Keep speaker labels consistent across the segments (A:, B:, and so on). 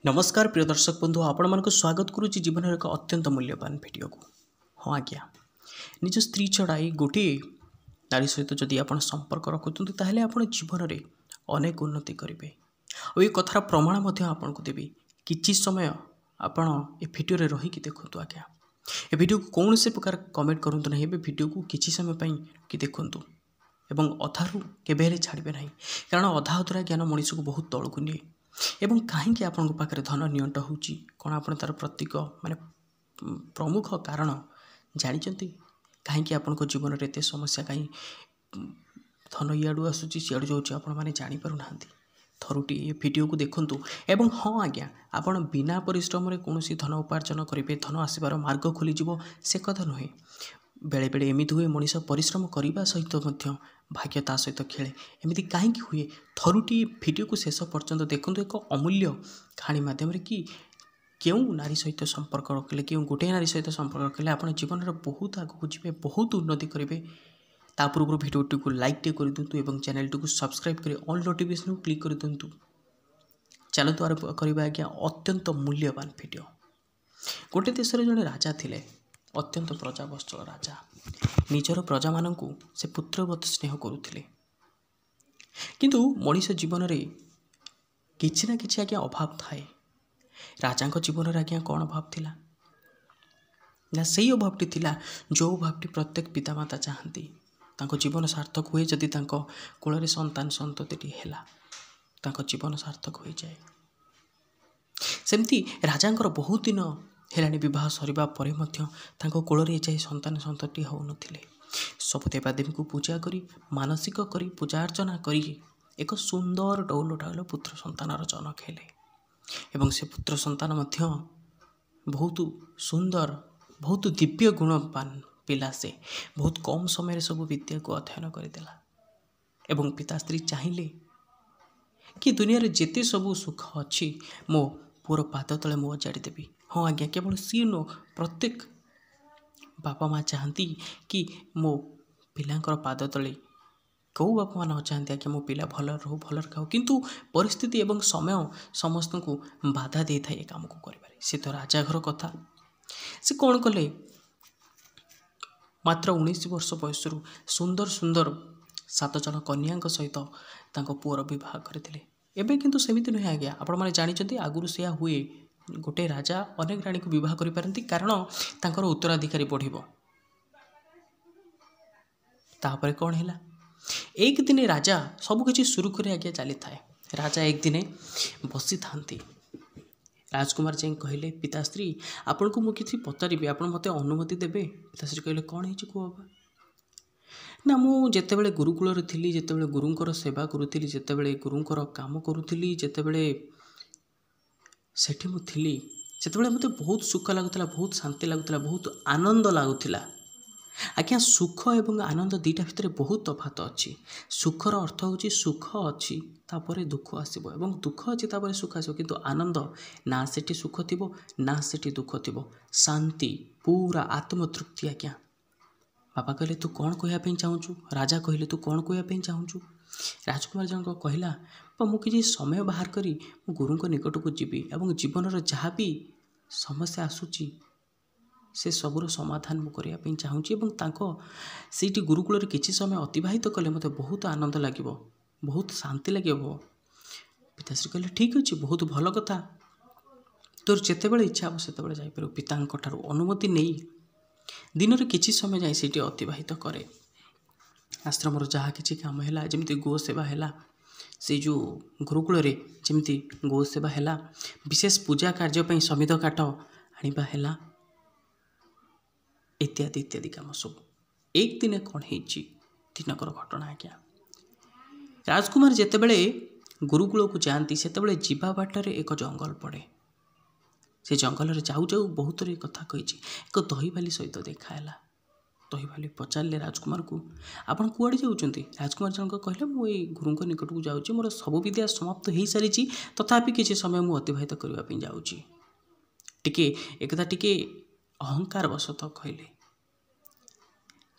A: नमस्कार प्रिय दर्शक बंधु आपण मानक स्वागत करुच्ची जीवन एक अत्यंत मूल्यवान भिडियो को। हाँ आज्ञा निज स्त्री छड़ाई गोटे नारी सहित जदि आप संपर्क रखुंत ताहले आप जीवन में अनेक उन्नति करेंगे और ये कथार प्रमाण आपन को देवी किछि समय आपण ए भिडियो रहीकि देखु आज्ञा ए भिडियो को कौन से प्रकार कमेंट करूँ ना भिडियो को किछि समय कि देखु एवं अधारू केबे छाड़े ना कारण अधा अधूरा ज्ञान मनीष को बहुत तौक निए एवं कहीं आपण पाखे धन नियंट हो कौन आप तार प्रतीक माने प्रमुख कारण जानते कहीं आपण जीवन में एत समस्या कहीं धन इाड़ू आसूँ सियाड़ू जाऊँच आपने जापर ना थरुटी ये वीडियो को देखूँ एवं हाँ आज्ञा आपण बिना परिश्रम कौन धन उपार्जन करेंगे धन आसबार मार्ग खोलीज से कथा नुहे बेले बेले एमती हुए मनीष परिश्रम करने सहित भाग्य ता सहित खेले एमती कहीं हुए थरुटी वीडियो को शेष पर्यंत देखूँ एक अमूल्य कहानी मध्यम कि क्यों नारी सहित संपर्क रखिले क्यों गोटे नारी सहित संपर्क रखिले आप जीवन में बहुत आगू जी बहुत उन्नति करेंगे ता पूर्व भिडियोटी को लाइक टे कर दिंतु एवं चैनल को सब्सक्राइब कर ऑल नोटिफिकेशन को क्लिक कर दिंतु। चलतु आरंभ करबा आज्ञा अत्यंत मूल्यवान भिडियो। गोटे देश में जड़े राजा थिले अत्यंत प्रजावत्सल राजा निजर प्रजा मानू से पुत्रवत स्नेह करुले किंतु मनीष जीवन में किछि ना किछि आज्ञा अभाव थाए। राजा जीवन में आज्ञा कौन अभाव थिला ना सही अभावटी थिला जो अभावटी प्रत्येक पितामाता चाहती तांको जीवन सार्थक हुए जदि तांको कूल संतान संतति है जीवन सार्थक हो जाए। सेमती राजांकर बहुत दिन हेलानी विवाह सरिबा परे मध्य तांको कूल जाए संतान संतति हो नथिले सब देवादेवी को पूजा करी मानसिक करी पूजा अर्चना करी एक सुंदर डौल डाउल पुत्र संतानर जन्म खेले एवं से पुत्र संतान मध्य बहुत सुंदर बहुत दिव्य गुणवान पिला से बहुत कम समय सब विद्या को अध्ययन करदेला एवं पिता स्त्री चाहिए कि दुनिया रे जेते सब सुख अच्छी मो पुर पाद तले मु अजाड़देवी। हाँ आज्ञा केवल सी नो प्रत्येक बापा माँ चाहती कि मो पिलांकर पाद तले कौ बापा माँ न चाहती आज्ञा मो पिला भल रो भल खाओ किंतु परिस्थिति एवं समय समस्त को बाधा दे था ये काम को करिबारे। से तो राजा घर कथा से कौन कले मात्र 19 वर्ष बयस सुंदर सुंदर 7 जन कन्या सहित पुअर बह करते एवं किंतु सेमती नुहे आज्ञा आपण मैंने जानते आगुरी से हुए गोटे राजा अनेक राणी को बह करपारती कारण तांकर उत्तराधिकारी बढ़िबो। तापर कौन है एक दिन राजा सबकि सुरुखुरी आज्ञा चली थाए। राजा एक दिन बसी थांती राजकुमार जाए कहले पिताश्री आपण को मुझे पचारि आप मत अनुमति देवे। पिताश्री कहले कौन है कह ना मुझे गुरुकूल थी जिते गुरुंर सेवा करुली जिते गुरुंर काम करुली जिते सेठी मुझी से मत बहुत सुख लगुला बहुत शांति लगुला बहुत आनंद लगुला। आज्ञा सुख एवं आनंद दुईटा भितर बहुत तफात अच्छी। सुखर अर्थ हूँ सुख अच्छी तापर दुख आसब एवं दुख अच्छी तापर सुख आसब किंतु आनंद ना सेठी सुख थी ना सेठी दुख थी शांति पूरा आत्मतृप्ति। आज्ञा बापा कहले तू कौन कहवाई चाहूँ राजा कहले तू कौन कहवाई चाहूँ। राजकुमार जनक कहला मुझे समय बाहर करी गुरुंक निकट को जीवी एवं जीवन जहाँ भी समस्या आसूची से सबूर समाधान मुझे चाहूँ से गुरुकूल किसी समय अतिवाहित कले मत बहुत आनंद लगे बहुत शांति लगे। पिताश्री कहले ठीक अच्छे बहुत भल कथा तोर जिते इच्छा हम से जापर पिता अनुमति नहीं दिन में किसी समय जाए से अतिवाहित करे। आश्रम जहाँ किसी कम है जमी गो सेवा है से जो गुरुकूल जमी गो सेवा है विशेष पूजा कार्यपाई समिध काठ आनिबा है इत्यादि इत्यादि कम सब। एक दिन कौन दिनकर घटना आज्ञा राजकुमार जितेबले गुरुकूल को जाती से जीवा बाटर एक जंगल पड़े। से जंगल में जाऊ जाऊ बहुत कथा कही एक दहीवाली सहित देखाला। दहीवाली पचारे राजकुमार को आपड़ कुआड़े जाऊँच। राजकुमार जनक कहले मुझे गुरुंक निकट को जाऊँगी मोर सब विद्या समाप्त हो सारी तथापि किसी समय मुझे अतिवाहित करने जाऊँगी टिके एकदा टिके अहंकार वशत कहले।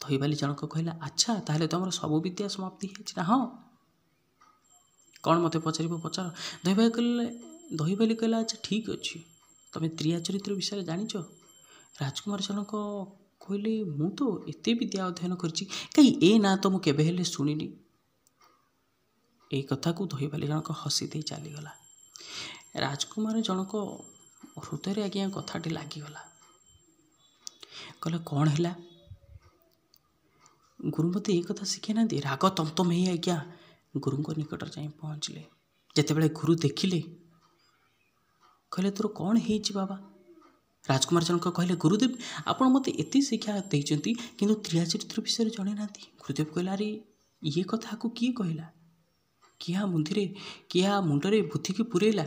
A: दहीवाली जनक कहला अच्छा ताहले तुम सब विद्या समाप्ति है हाँ कौन मत पचार पचार। दहीवाली कहले ଦହିବାଲି କହିଲା ଆଚ୍ଛା ଠିକ୍ ଅଛି, ତୁମେ ତ୍ରିୟା ଚରିତ୍ର ବିଷୟରେ ଜାଣିଛ? ରାଜକୁମାର ଜଣକ କହିଲେ ମୁଁ ତ ଏତେ ବିଦ୍ୟା ଅଧ୍ୟୟନ କରିଛି, କାହିଁ ଏ ନାଁ ତ ମୁଁ କେବେ ହେଲେ ଶୁଣିନି। ଏଇ କଥାକୁ ଦହିବାଲି ଜଣକ ହସି ଦେଇ ଚାଲିଗଲା। ରାଜକୁମାର ଜଣକ ହୃଦୟରେ ଆଜ୍ଞା କଥାଟି ଲାଗିଗଲା। କହିଲା କ'ଣ ହେଲା? ଗୁରୁ ମୋତେ ଏଇ କଥା ଶିଖେଇ ନାହାନ୍ତି। ରାଗ ତମତମ ହେଇ ଆଜ୍ଞା ଗୁରୁଙ୍କ ନିକଟରେ ଯାଇ ପହଞ୍ଚିଲେ। ଯେତେବେଳେ ଗୁରୁ ଦେଖିଲେ କହିଲେ ତୋର କ'ଣ ହେଇଛି ବାବା? ରାଜକୁମାର ଜଣକ କହିଲେ ଗୁରୁଦେବ ଆପଣ ମୋତେ ଏତେ ଶିକ୍ଷା ଦେଇଛନ୍ତି କିନ୍ତୁ ତ୍ରିୟା ଚରିତ୍ର ବିଷୟରେ ଜଣେଇ ନାହାନ୍ତି। ଗୁରୁଦେବ କହିଲା ଆରେ ଇଏ କଥାକୁ କିଏ କହିଲା? କିଏ ମୁଣ୍ଡରେ ବୁଦ୍ଧିକି ପୁରେଇଲା?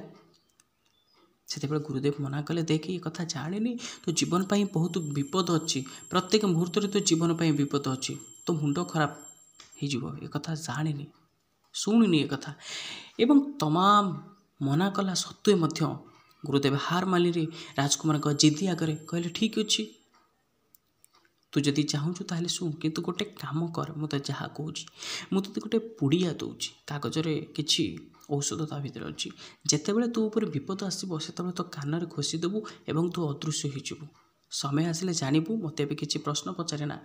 A: ସେତେବେଳେ ଗୁରୁଦେବ ମନା କଲେ ଦେଖ ଏ କଥା ଜାଣିନି, ତୋ ଜୀବନ ପାଇଁ ବହୁତ ବିପଦ ଅଛି, ପ୍ରତ୍ୟେକ ମୁହୂର୍ତ୍ତରେ ତୋ ଜୀବନ ପାଇଁ ବିପଦ ଅଛି, ତୋ ମୁଣ୍ଡ ଖରାପ ହେଇଯିବ, ଏ କଥା ଜାଣିନି, ଶୁଣିନି ଏ କଥା। ଏବଂ ତମାମ ମନା କଲା ସତ୍ତ୍ୱେ ମଧ୍ୟ ଗୁରୁଦେବ ହାର ମାନିଲେ। ରାଜକୁମାରଙ୍କ ଜିଦି ଆଗରେ କହିଲେ ଠିକ୍ ଅଛି, ତୁ ଯଦି ଚାହୁଁଛୁ ତାହେଲେ ଶୁଣ, କିନ୍ତୁ ଗୋଟେ କାମ କର, ମୁଁ ତ ଯାହା କହୁଛି, ମୁଁ ତୋତେ ଗୋଟେ ପୁଡ଼ିଆ ଦେଉଛି, କାଗଜରେ କିଛି ଔଷଧ ତା ଭିତରେ ଅଛି, ଯେତେବେଳେ ତୋ ଉପରେ ବିପଦ ଆସିବ ସେତେବେଳେ ତୋ କାନରେ ଘୋଷିଦେବୁ ଏବଂ ତୁ ଅଦୃଶ୍ୟ ହୋଇଯିବୁ, ସମୟ ଆସିଲେ ଜାଣିବୁ, ମୋତେ ଏବେ କିଛି ପ୍ରଶ୍ନ ପଚାରେ ନା।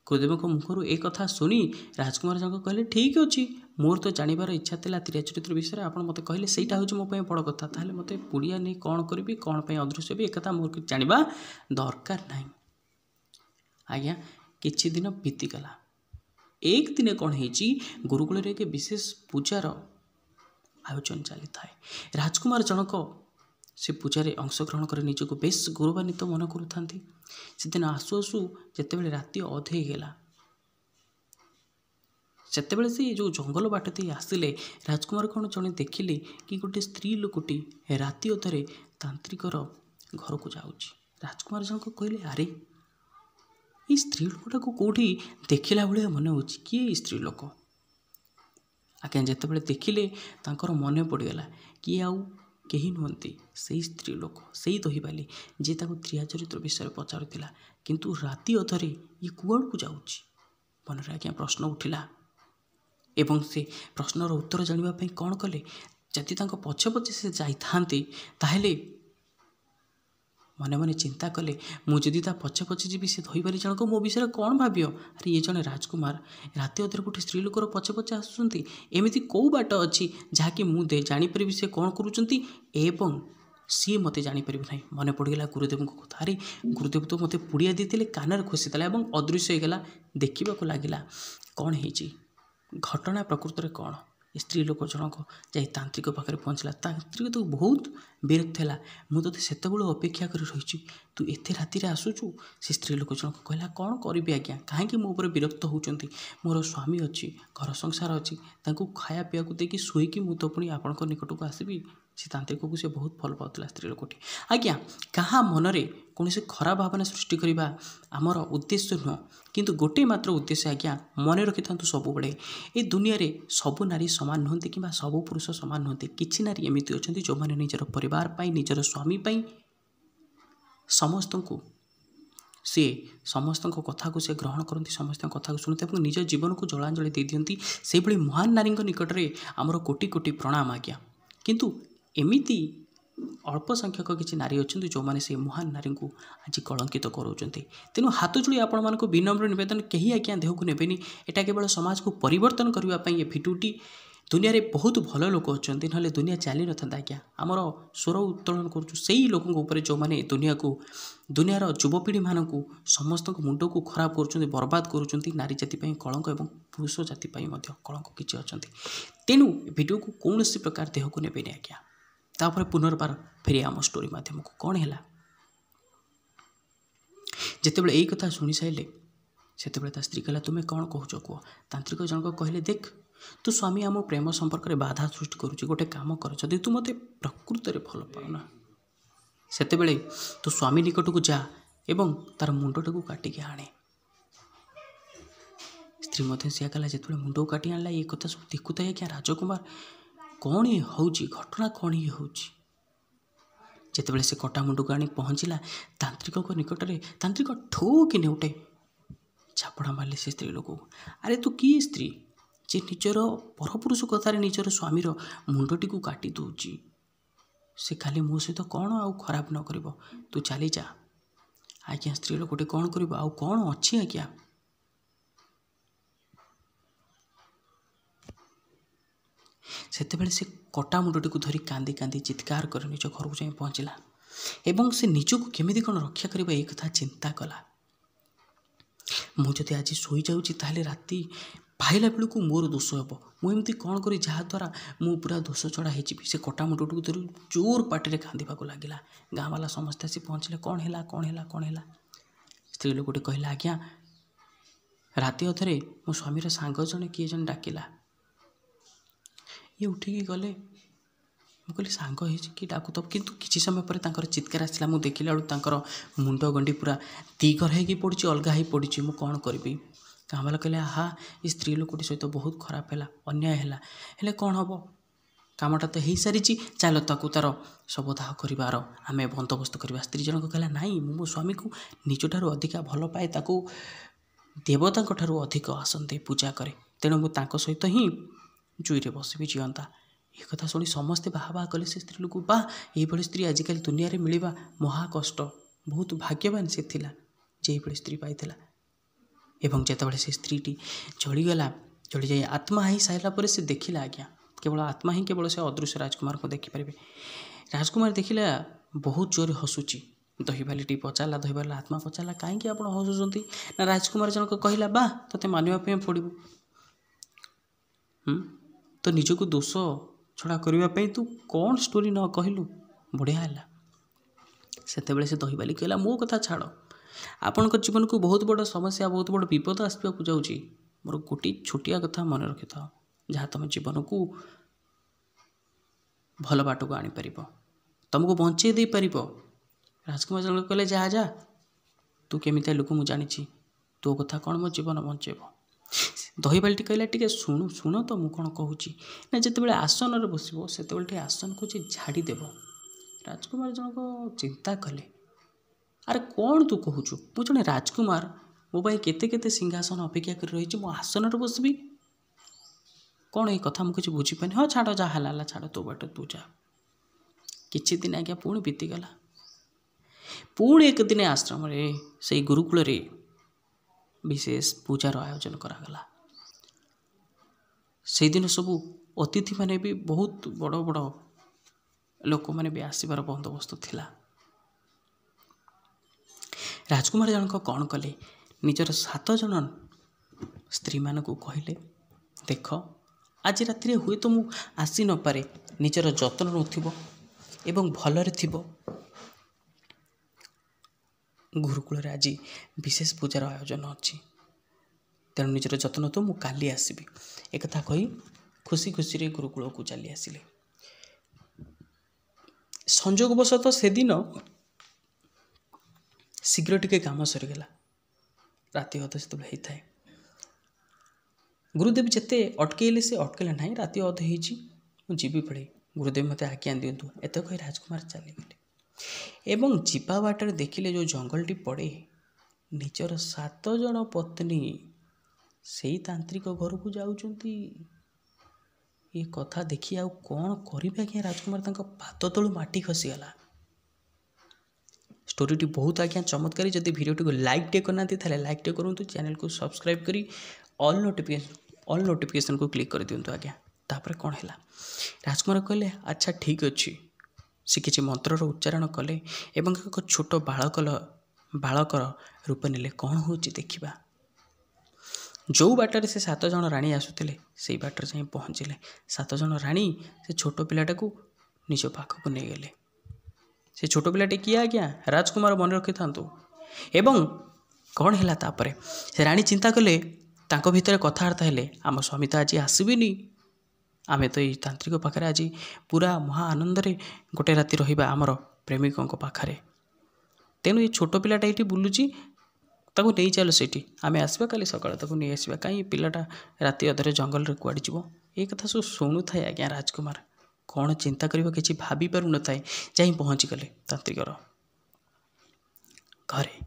A: ଗୁରୁଦେବଙ୍କ ମୁଖରୁ ଏ କଥା ଶୁଣି ରାଜକୁମାର ଜଣକ କହିଲେ ଠିକ୍ ଅଛି, ମୋର ତ ଜାଣିବାର ଇଚ୍ଛା ଥିଲା ତ୍ରିୟା ଚରିତ୍ର ବିଷୟରେ, ଆପଣ ମୋତେ କହିଲେ ସେଇଟା ହେଉଛି ମୋ ପାଇଁ ବଡ଼ କଥା, ତାହେଲେ ମୋତେ ପୁଡ଼ିଆ ନେଇ କ'ଣ କରିବି, କ'ଣ ପାଇଁ ଅଦୃଶ୍ୟ ହେବି, ଏ କଥା ମୋର ଜାଣିବା ଦରକାର ନାହିଁ। ଆଜ୍ଞା କିଛି ଦିନ ବିତିଗଲା। ଏକ ଦିନେ କ'ଣ ହେଇଛି, ଗୁରୁକୁଳରେ ଏକ ବିଶେଷ ପୂଜାର ଆୟୋଜନ ଚାଲିଥାଏ। ରାଜକୁମାର ଜଣକ ସେ ପୂଜାରେ ଅଂଶଗ୍ରହଣ କରି ନିଜକୁ ବେଶ ଗୌରବାନ୍ୱିତ ମନେ କରୁଥାନ୍ତି। ସେଦିନ ଆସୁ ଆସୁ ଯେତେବେଳେ ରାତି ଅଧ ହେଇଗଲା, ସେତେବେଳେ ସେ ଯେଉଁ ଜଙ୍ଗଲ ବାଟ ଦେଇ ଆସିଲେ, ରାଜକୁମାର କ'ଣ ଜଣେ ଦେଖିଲେ କି ଗୋଟେ ସ୍ତ୍ରୀ ଲୋକଟି ରାତି ଅଧରେ ତାନ୍ତ୍ରିକର ଘରକୁ ଯାଉଛି। ରାଜକୁମାର ଜଣକ କହିଲେ ଆରେ ଏଇ ସ୍ତ୍ରୀ ଲୋକଟାକୁ କେଉଁଠି ଦେଖିଲା ଭଳିଆ ମନେ ହେଉଛି, କିଏ ଏଇ ସ୍ତ୍ରୀ ଲୋକ? ଆଜ୍ଞା ଯେତେବେଳେ ଦେଖିଲେ ତାଙ୍କର ମନେ ପଡ଼ିଗଲା କିଏ ଆଉ କେହି ନୁହନ୍ତି, ସେଇ ସ୍ତ୍ରୀ ଲୋକ, ସେଇ ଦହିବାଲି ଯିଏ ତାଙ୍କୁ ତ୍ରିୟା ଚରିତ୍ର ବିଷୟରେ ପଚାରୁଥିଲା, କିନ୍ତୁ ରାତି ଅଧରେ ଇଏ କୁଆଡ଼କୁ ଯାଉଛି? ମନରେ ଆଜ୍ଞା ପ୍ରଶ୍ନ ଉଠିଲା ଏବଂ ସେ ପ୍ରଶ୍ନର ଉତ୍ତର ଜାଣିବା ପାଇଁ କ'ଣ କଲେ, ଯଦି ତାଙ୍କ ପଛେ ପଛେ ସେ ଯାଇଥାନ୍ତି ତାହେଲେ ମନେ ମନେ ଚିନ୍ତା କଲେ ମୁଁ ଯଦି ତା ପଛେ ପଛେ ଯିବି ସେ ଦହିବାଲି ଜଣକ ମୋ ବିଷୟରେ କ'ଣ ଭାବିବ? ଆରେ ଇଏ ଜଣେ ରାଜକୁମାର ରାତି ଅଧରେ ଗୋଟେ ସ୍ତ୍ରୀ ଲୋକର ପଛେ ପଛେ ଆସୁଛନ୍ତି, ଏମିତି କେଉଁ ବାଟ ଅଛି ଯାହାକି ମୁଁ ଜାଣିପାରିବି ସେ କ'ଣ କରୁଛନ୍ତି ଏବଂ ସିଏ ମୋତେ ଜାଣିପାରିବ ନାହିଁ। ମନେ ପଡ଼ିଗଲା ଗୁରୁଦେବଙ୍କ କଥା, ଆରେ ଗୁରୁଦେବ ତ ମୋତେ ପୁଡ଼ିଆ ଦେଇଥିଲେ, କାନରେ ଖୁସିଥିଲା ଏବଂ ଅଦୃଶ୍ୟ ହେଇଗଲା। ଦେଖିବାକୁ ଲାଗିଲା କ'ଣ ହେଇଛି, ଘଟଣା ପ୍ରକୃତରେ କ'ଣ? ସ୍ତ୍ରୀ ଲୋକ ଜଣକ ଯାଇ ତାନ୍ତ୍ରିକ ପାଖରେ ପହଞ୍ଚିଲା। ତାନ୍ତ୍ରିକ ତ ବହୁତ ବିରକ୍ତ ହେଲା, ମୁଁ ତୋତେ ସେତେବେଳେ ଅପେକ୍ଷା କରି ରହିଛି, ତୁ ଏତେ ରାତିରେ ଆସୁଛୁ? ସେ ସ୍ତ୍ରୀ ଲୋକ ଜଣକ କହିଲା କ'ଣ କରିବି ଆଜ୍ଞା, କାହିଁକି ମୋ ଉପରେ ବିରକ୍ତ ହେଉଛନ୍ତି? ମୋର ସ୍ୱାମୀ ଅଛି, ଘର ସଂସାର ଅଛି, ତାଙ୍କୁ ଖାଇବା ପିଇବାକୁ ଦେଇକି ଶୋଇକି ମୁଁ ତ ପୁଣି ଆପଣଙ୍କ ନିକଟକୁ ଆସିବି। ସେ ତାନ୍ତ୍ରିକକୁ ସେ ବହୁତ ଭଲ ପାଉଥିଲା ସ୍ତ୍ରୀ ଲୋକଟି। ଆଜ୍ଞା କାହା ମନରେ କୌଣସି ଖରାପ ଭାବନା ସୃଷ୍ଟି କରିବା ଆମର ଉଦ୍ଦେଶ୍ୟ ନୁହଁ, କିନ୍ତୁ ଗୋଟିଏ ମାତ୍ର ଉଦ୍ଦେଶ୍ୟ ଆଜ୍ଞା ମନେ ରଖିଥାନ୍ତୁ ସବୁବେଳେ, ଏ ଦୁନିଆରେ ସବୁ ନାରୀ ସମାନ ନୁହନ୍ତି କିମ୍ବା ସବୁ ପୁରୁଷ ସମାନ ନୁହନ୍ତି। କିଛି ନାରୀ ଏମିତି ଅଛନ୍ତି ଯେଉଁମାନେ ନିଜର ପରିବାର ପାଇଁ, ନିଜର ସ୍ୱାମୀ ପାଇଁ ସମସ୍ତଙ୍କ କଥାକୁ ସେ ଗ୍ରହଣ କରନ୍ତି, ସମସ୍ତଙ୍କ କଥାକୁ ଶୁଣନ୍ତି ଏବଂ ନିଜ ଜୀବନକୁ ଜଳାଞ୍ଜଳି ଦେଇଦିଅନ୍ତି। ସେହିଭଳି ମହାନ ନାରୀଙ୍କ ନିକଟରେ ଆମର କୋଟି କୋଟି ପ୍ରଣାମ ଆଜ୍ଞା। କିନ୍ତୁ ଏମିତି ଅଳ୍ପ ସଂଖ୍ୟକ କିଛି ନାରୀ ଅଛନ୍ତି ଯେଉଁମାନେ ସେ ମହାନ ନାରୀଙ୍କୁ ଆଜି କଳଙ୍କିତ କରାଉଛନ୍ତି। ତେଣୁ ହାତ ଯୋଡ଼ି ଆପଣମାନଙ୍କୁ ବିନମ୍ର ନିବେଦନ, କେହି ଆଜ୍ଞା ଦେହକୁ ନେବେନି। ଏଇଟା କେବଳ ସମାଜକୁ ପରିବର୍ତ୍ତନ କରିବା ପାଇଁ ଏ ଭିଡ଼ିଓଟି। ଦୁନିଆରେ ବହୁତ ଭଲ ଲୋକ ଅଛନ୍ତି, ନହେଲେ ଦୁନିଆ ଚାଲିନଥାନ୍ତା ଆଜ୍ଞା। ଆମର ସ୍ୱର ଉତ୍ତୋଳନ କରୁଛୁ ସେଇ ଲୋକଙ୍କ ଉପରେ ଯେଉଁମାନେ ଦୁନିଆର ଯୁବପିଢ଼ିମାନଙ୍କୁ ସମସ୍ତଙ୍କ ମୁଣ୍ଡକୁ ଖରାପ କରୁଛନ୍ତି, ବର୍ବାଦ କରୁଛନ୍ତି। ନାରୀ ଜାତି ପାଇଁ କଳଙ୍କ ଏବଂ ପୁରୁଷ ଜାତି ପାଇଁ ମଧ୍ୟ କଳଙ୍କ କିଛି ଅଛନ୍ତି। ତେଣୁ ଭିଡ଼ିଓକୁ କୌଣସି ପ୍ରକାର ଦେହକୁ ନେବେନି ଆଜ୍ଞା। ତାପରେ ପୁନର୍ବାର ଫେରି ଆମ ଷ୍ଟୋରି ମାଧ୍ୟମକୁ। କ'ଣ ହେଲା, ଯେତେବେଳେ ଏଇ କଥା ଶୁଣି ସାରିଲେ ସେତେବେଳେ ତା ସ୍ତ୍ରୀ କହିଲା ତୁମେ କ'ଣ କହୁଛ କୁହ? ତାନ୍ତ୍ରିକ ଜଣକ କହିଲେ ଦେଖ ତୁ ସ୍ୱାମୀ ଆମ ପ୍ରେମ ସମ୍ପର୍କରେ ବାଧା ସୃଷ୍ଟି କରୁଛି, ଗୋଟେ କାମ କର, ଯଦି ତୁ ମୋତେ ପ୍ରକୃତରେ ଭଲ ପାଉନା ସେତେବେଳେ ତୁ ସ୍ୱାମୀ ନିକଟକୁ ଯା ଏବଂ ତାର ମୁଣ୍ଡଟାକୁ କାଟିକି ଆଣେ। ସ୍ତ୍ରୀ ମଧ୍ୟ ସେୟା କଲା। ଯେତେବେଳେ ମୁଣ୍ଡକୁ କାଟି ଆଣିଲା, ଏ କଥା ସବୁ ଦେଖୁଥାଏ ଆଜ୍ଞା ରାଜକୁମାର, କ'ଣ ହେଉଛି ଘଟଣା, କ'ଣ ହେଉଛି? ଯେତେବେଳେ ସେ କଟା ମୁଣ୍ଡକୁ ଆଣି ପହଞ୍ଚିଲା ତାନ୍ତ୍ରିକଙ୍କ ନିକଟରେ, ତାନ୍ତ୍ରିକ ଠୋ କିନି ଗୋଟେ ଝାପଡ଼ା ମାରିଲେ ସେ ସ୍ତ୍ରୀ ଲୋକକୁ। ଆରେ ତୁ କିଏ ସ୍ତ୍ରୀ ଯେ ନିଜର ପରପୁରୁଷ କଥାରେ ନିଜର ସ୍ୱାମୀର ମୁଣ୍ଡଟିକୁ କାଟି ଦେଉଛି? से खाली मो सहित कौन आउ खराब न करिवो, तू चली जा। आज्ञा स्त्री लोकटी कौन करिवो, आउ कौन अच्छी आज्ञा। सेतेबेले से कटा मुंडटी को धरी कांदी कांदी चित्कार कर निज घर को जाई पहुँचला एवं से निजक केमिति कौन रक्षा करिवो ए कथा चिंता कला। मुझे आज शोई जाऊँगी ताहले राति पाइला बेलू मोर दोष हे, मुझे कौन करी जहाँद्वारा मु पूरा दोष चढ़ा हो से कटा मुंडटी को धरी जोर पाटे कांदीबा लगिला। गाँ वाला समस्ते आसी पहुँचले, कौन है कौन है कौन है। स्त्री लोकटी कहला, आज्ञा राति अधरे मो स्वामीर सांग जने किए जन डाकिला। ये उठिकी गले, मुझे सांग हो कि डाकू तो, किंतु किसी समय पर तांकर चित्कार आसला। मुझे देखला बेलू मुंड गंडी पूरा दिगर हो पड़ी, अलग हो पड़ी, मु कौन करी। गाँ वाला कहले, आहा ये स्त्री लोकटी सहित बहुत खराब है, अन्याय है, हेले कौन हम, कामटा तो हो सारी, चल ताकू तार शवदाह करार आम बंदोबस्त करवा। स्त्री जनक कहला, नाई मो स्वामी को निज ठारू अधिका भल पाए, ताकू देवता ठारू अधिक आसन दे पूजा करे, तेणु मुझे सहित ही जुईरे बसबि जीवंता। ये कथा शुणी समस्ते बाहा बाहा कले से स्त्री लोक, बा ये स्त्री आजिकल दुनिया रे मिलवा महा कष्ट, बहुत भाग्यवान से थिला जे ये स्त्री पाइथिला। एवं जेतेबेले से स्त्रीटी जलीगला, जली जाए आत्मा ही सारा पर से देखिला, आज्ञा केवल आत्मा ही केवल से अदृश्य राजकुमार को देखिपारे। राजकुमार देखिला बहुत जोर हसुची। दहीबाली पचारा, दहीबाली आत्मा पचारा, कहीं आप हसुँच ना। राजकुमार जनक कहला, बा ते मानवाई पड़ो, तो निजक दोष छड़ा करने तू कौन स्टोरी न कहलु, बढ़िया है। सेतेबेले से दहीबाली कहला, मो कथा छाड़, आपण जीवन को बहुत बड़ समस्या, बहुत बड़ विपद आसवाक जाऊँगी, मोर गोटे छोटिया कथा मन रखि था, जहाँ तुम जीवन को भल बाट को आनीपर, तुमको बंचे दे पार। राजकुमार जनक कहले, जा जा तू केमितिया लोक मुझे जानी, तो कथा कौन मो जीवन बंचेब। दहीबाली कहला, टे शुणु शुण तो मुझे कौन कहूँ ना, जिते आसन बसब से आसन को झाड़ीदेव। राजकुमार जनक चिंता कले, अरे कौन तू कहूँ, मु जड़े राजकुमार, मो भाई केते केते सिंहासन अपेक्षा कर रही, मो आसन बसबि कौन, ये कथा मुझे बुझीपानी। हाँ छाड़, जहाँ छाड़, तो बाट तू जा। किछि दिन आज्ञा पुणी बीतीगला। पुणी एक दिन आश्रम से गुरुकुल विशेष पूजार आयोजन करागला। से दिन सबू अतिथि माने भी बहुत बड़ बड़ लोक मैंने भी आसबार बंदोबस्त थिला। राजकुमार जनक कौन कले, निजर 7 जन स्त्री मान को कहले, देख आज राति हुए तो मु आसी न पारे, निजर जतन नौथिबो एवं भलरे थिबो। गुरुकुल आज विशेष पूजार आयोजन अच्छी, तेणु निजर जतन तो मु काली आसबि। एक कथा कही खुशी खुशी रे गुरुकुल को चली आसिले। संजोगवशतः से दिन शीघ्र टिके काम सरीगला, राति अध से होता है। गुरुदेव जिते अटकैले से अटकैले ना, राति अध होजी पड़े, गुरुदेव मत आज्ञा दिंतु, एत कही राजकुमार चलीगले। एवं जीवा बाटर देखिले जो जंगलटी पड़े, निजर 7 जन पत्नी से तांत्रिक घर को जाउचंती। ये कथा देखी आउ कौन करिबे आज्ञा, राजकुमार तांको पाद तळु माटी खसीगला। स्टोरीटी बहुत आज्ञा चमत्कारी। जदि वीडियोटी को लाइक टे करना ताले लाइक टे करूँ, चैनल को सब्सक्राइब करी ऑल नोटिफिकेशन को क्लिक कर दिंतु आज्ञा। तापर कौन है, राजकुमार कहले, अच्छा ठीक अच्छी। से किसी मंत्रर उच्चारण कले एवं एक छोट बालकर रूप नेले, कौन हो देखा। जो बाटर से 7 जन राणी आसुले से बाटर जाए पहुँचले। 7 जन राणी से छोट पिलाटा को निज पाखक नहीं गले। से छोट पिलाटी किए आज्ञा, राजकुमार मन रखि था। एवं कौन है तापर से राणी चिंता कले, तांको भितर कथबार्ता हेले, आम स्वामी तो आज आसबिनी, आमे तो ये तांत्रिक पाखे आज पूरा महा आनंद रे गोटे राति रहिबा आमर प्रेमिकों पाखे। तेणु ये छोट पिलाटा ये बुलूची, ताको नहीं चल सेठी, आमे आसबा काली सकाळ ताको नहीं आसबा, कहीं पिलाटा राति अधरे जंगल रे कुआड़ी जीवो। ये कथा सब शुणु थाए आज्ञा राजकुमार, कौन चिंता करिबो किछि भाबी पारु न थाए। जाई पहुँची गले तांत्रिकर घरे।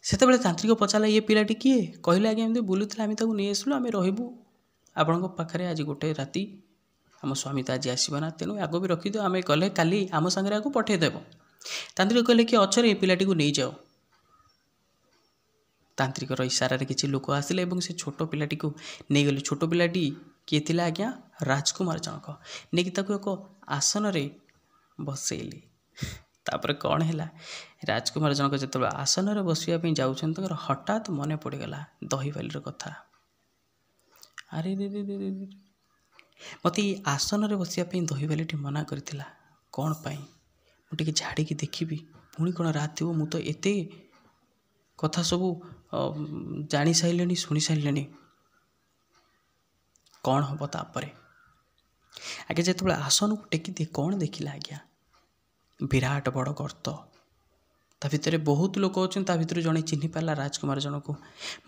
A: सेतेबेले तांत्रिक पचाला, ये पिलाटी किए, कहले आज्ञा एमती बुलुथिला, आमे ताको नहीं आसलु, आमे रहिबु आपणको पाखरे आज गोटे राति, आम स्वामी तो आज आसबना तेणु आग भी रखिद आम गले काली आम सागर आगे पठेदेव। तांत्रिक कहले कि अच्छे ये पिलाटी को नहीं जाओ। तांत्रिकर इशारे किसी लोक आसिले से छोट पिलाटी को नहीं गले। छोट पिलाटी किए थिला आज्ञा राजकुमार जनक नहीं कि एक आसन रे बसैले। तापर कौन है राजकुमार जनक जो आसन रे बसवाई जाऊँ हठात मन पड़गला दही बाली कथा। अरे रे रे रे रे मत आसन रे बसवाई दही बाली मना करथिला कौन पाई मुझे झाड़ी की देखी पुणी कौन रात थो मु तो एत कथा सब जानी सारे शुणी सारे कौन हम तापर आगे जो आसन को टेकी दिए कौन देखला आज्ञा विराट बड़ गर्त ता भितर बहुत लोक अच्छा भितर जड़े चिन्ह पारा राजकुमार जन को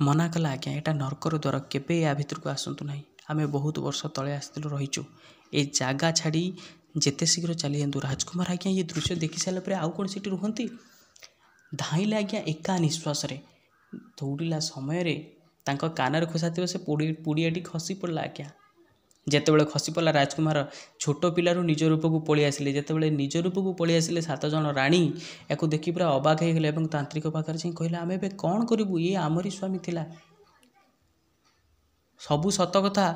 A: मना कला आज्ञा यहाँ नरकर द्वार केवे या भितर को आसतु ना आम बहुत वर्ष तले आसलु रहीचु ए जगह छाड़ी जेते शीघ्र चली जातु। राजकुमार आज्ञा ये दृश्य देखी सारापर आउ कौन सी रुहति धाइले आज्ञा एका निश्वास दौड़ला समय कानर खोसा थी से पुड़ियाटी खसी पड़ा आज्ञा जितेबाला खसी पड़ा राजकुमार छोट पिलारू निज रूप को पलि आसिले। जितेबाला निज रूप को पलि आसिले 7 जन राणी या देखि पूरा अबाक हो गले। तांत्रिक पाखे जाई कहले आम ए कौन करूँ ये आमरी स्वामी थिला सबू सत कथा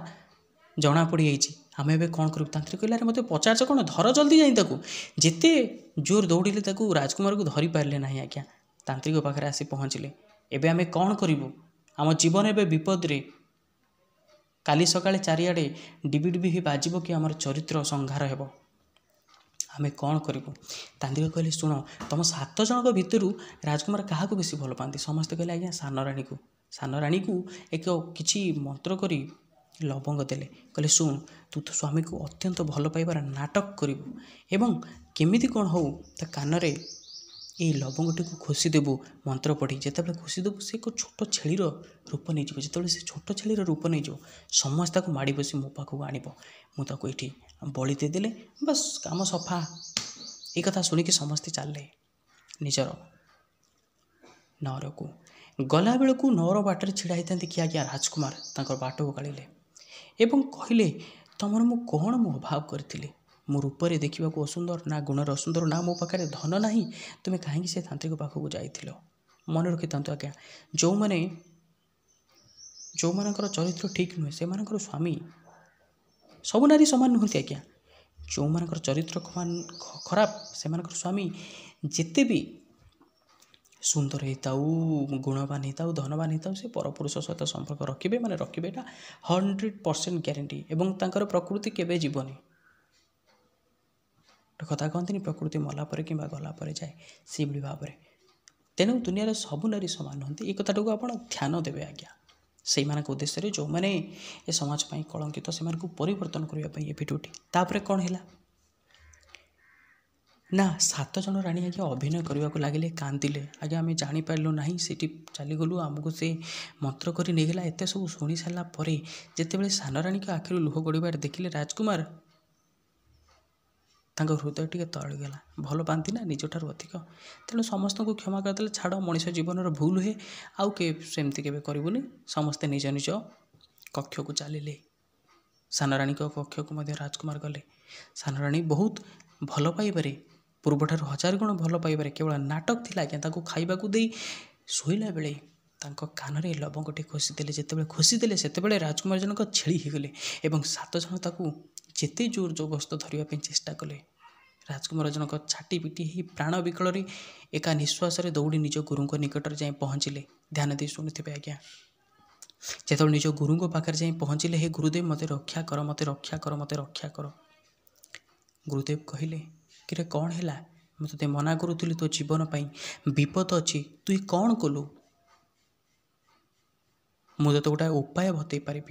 A: जना पड़ जाइए आम ए कौन करूँ। तांत्रिक कहले मत पचार कौन धर जल्दी जाई जिते जोर दौड़िले राजकुमार को धरी पारे ना आज्ञा। तांत्रिक पाखे आसी पहुँचले एबे आम कौन करूँ आम जीवन एवं विपद रे काली सकाळे चारिआडे डिबी डिबी ही बाजिब कि आमर चरित्र संहार हेब आमे कौन करूँ। तांत्रिक कहले शुण तुम 7 जन भितर राजकुमार क्या बेसी भल पाती समस्ते कहले आज्ञा सान राणी को एक किसी मंत्र करी लवंग देले कहले शुण तू तो स्वामी को अत्यंत भल पाइबार नाटक करू एवं केमिति कौन हो कान ये लवंगटी को खोसीदेबू मंत्र पढ़ी जिते खोसीदेबू से एक छोट छेलीर रूप नहीं जो से छोट छेलीर रूप नहीं जो समस्त को माड़ी बसी मो पाखक आणब मुझे ये बलि देदेले बस काम सफा। ये कथा शुणिकी समस्ते चलले निजर नौर को गला बेलू नौर बाटर छिड़ा होता कि आज्ञा राजकुमार तांकर बाट को गाड़े एवं कहले तुमर मु कौन मु अभाव करी मो रूपरे देखा असुंदर ना गुणर असुंदर ना मो पाखे धन ना तुम्हें कहीं से तांत्रिक पाखक जाइल मन रखी था आज्ञा जो मैंने जो मानकर चरित्र ठीक नुहे से मानकर स्वामी सब नारी सामान नुहति आज्ञा जो मानकर चरित्र खराब से मानकर स्वामी जिते भी सुंदर होता गुणवान होता धनवान होता से परपुरुष सहित संपर्क रखिए माने रखिए 100% ग्यारंटी एवं तांकर प्रकृति केवे जीवनी कथा कहते प्रकृति मला पर कि गला पर जाए से भाव में तेणु दुनिया सबू नारी सामान नुहति ये कथाटा को आप ध्यान देवे आज्ञा से उद्देश्य जो मैंने ये समाज पर कलंकित से परिवर्तन करने ये भिडियोटी तापर कौन है ना 7 जन राणी आज्ञा अभिनय करने को लगे कांदिले आज्ञा आम जापारू ना से चलीगलु आमको से मंत्र कर नहींगला एत सब शुणी सारापर जिते सान राणी के आखिर लुह गड़बार देखिले राजकुमार हृदय टी तलीगला भल पाती ना निज ठार अधिक तेणु समस्त को क्षमा करदे छाड़ मनीष जीवन भूल हुए आउ के सेमती के करूनी समस्ते निज निज कक्ष को चलिले सान राणी कक्ष को राजकुमार गले सान राणी बहुत भल पाइबारे पूर्वठार 1000 गुण भल पाइबारे केवल नाटक थिला आज्ञा खाइबा दे शोला बेले कान में लवंगटी खोसीदे जिते खोसीदे से राजकुमार जनक छेली होगले और 7 जन ताकू जेते जोर जबरदस्त धरने चेष्टा कले राजकुमार जनक छाटी पिटी ही प्राण विकल एका निश्वास दौड़ी निज गुरु निकट जाए पहुँचले ध्यान दे शुणुवे आज्ञा जो निज गुरु पाखे जाए पहुँचले हे गुरुदेव मत रक्षा कर मत रक्षा कर मत रक्षा कर गुरुदेव कहले कि कौन है मुझे मना करूली तो जीवन पाई विपद अच्छी तु कौन कलु मुझे तो गोटे उपाय बतई पारि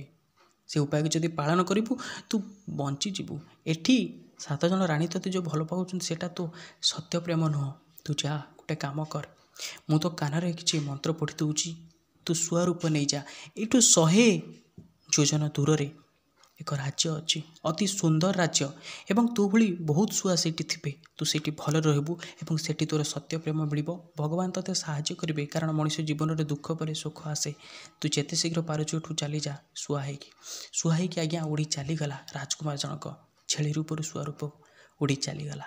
A: से उपाय को जब पालन करू तू बंचीजु एठी 7 जन राणी ते जो भल पाऊँ सेटा तो सत्य प्रेम नुह तू जा गोटे काम कर मु तो कान में किसी मंत्र पढ़ी दूची तू शुआ रूप नहीं जा यू 100 योजन दूर रे एक राज्य अच्छी अति सुंदर राज्य एवं तू भली बहुत शुआ से थे तू से भल रहबू एवं से तोर सत्य प्रेम मिल भगवान ते साहाय्य करेंगे कारण मनुष्य जीवन में दुख पर सुख आसे तू जिते शीघ्र पारुचु उठू चली जा शुआ है आज्ञा उड़ी चलीगला राजकुमार जनक ଛେଳି ରୂପରୁ ଶୁଆ ରୂପ ଉଡ଼ି ଚାଲିଗଲା।